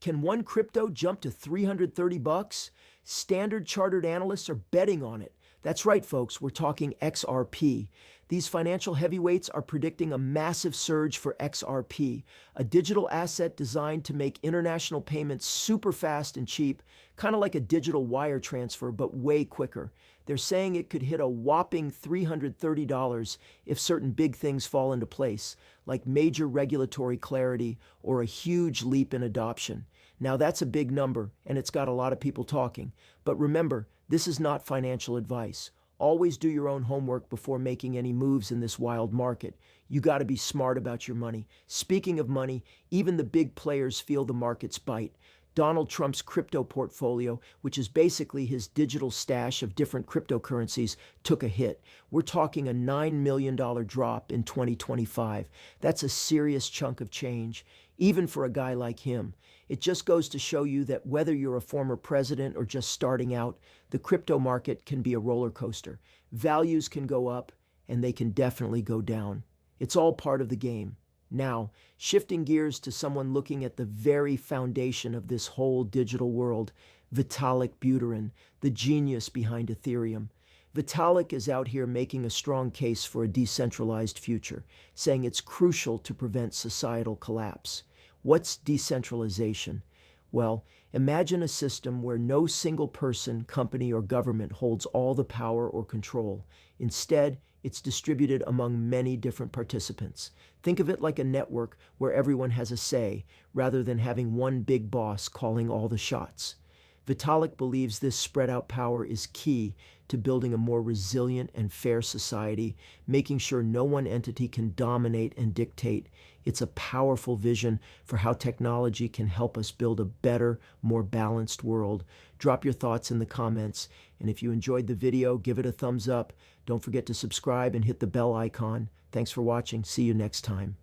Can one crypto jump to 330 bucks? Standard Chartered analysts are betting on it. That's right, folks, we're talking XRP. These financial heavyweights are predicting a massive surge for XRP, a digital asset designed to make international payments super fast and cheap, kind of like a digital wire transfer, but way quicker. They're saying it could hit a whopping $330 if certain big things fall into place, like major regulatory clarity or a huge leap in adoption. Now that's a big number, and it's got a lot of people talking. But remember, this is not financial advice. Always do your own homework before making any moves in this wild market. You got to be smart about your money. Speaking of money, even the big players feel the markets bite. Donald Trump's crypto portfolio, which is basically his digital stash of different cryptocurrencies, took a hit. We're talking a $9 million drop in 2025. That's a serious chunk of change, even for a guy like him. It just goes to show you that whether you're a former president or just starting out, the crypto market can be a roller coaster. Values can go up, and they can definitely go down. It's all part of the game. Now, shifting gears to someone looking at the very foundation of this whole digital world, Vitalik Buterin, the genius behind Ethereum. Vitalik is out here making a strong case for a decentralized future, saying it's crucial to prevent societal collapse. What's decentralization? Well, imagine a system where no single person, company, or government holds all the power or control. Instead, it's distributed among many different participants. Think of it like a network where everyone has a say, rather than having one big boss calling all the shots. Vitalik believes this spread out power is key to building a more resilient and fair society, making sure no one entity can dominate and dictate. It's a powerful vision for how technology can help us build a better, more balanced world. Drop your thoughts in the comments, and if you enjoyed the video, give it a thumbs up. Don't forget to subscribe and hit the bell icon. Thanks for watching. See you next time.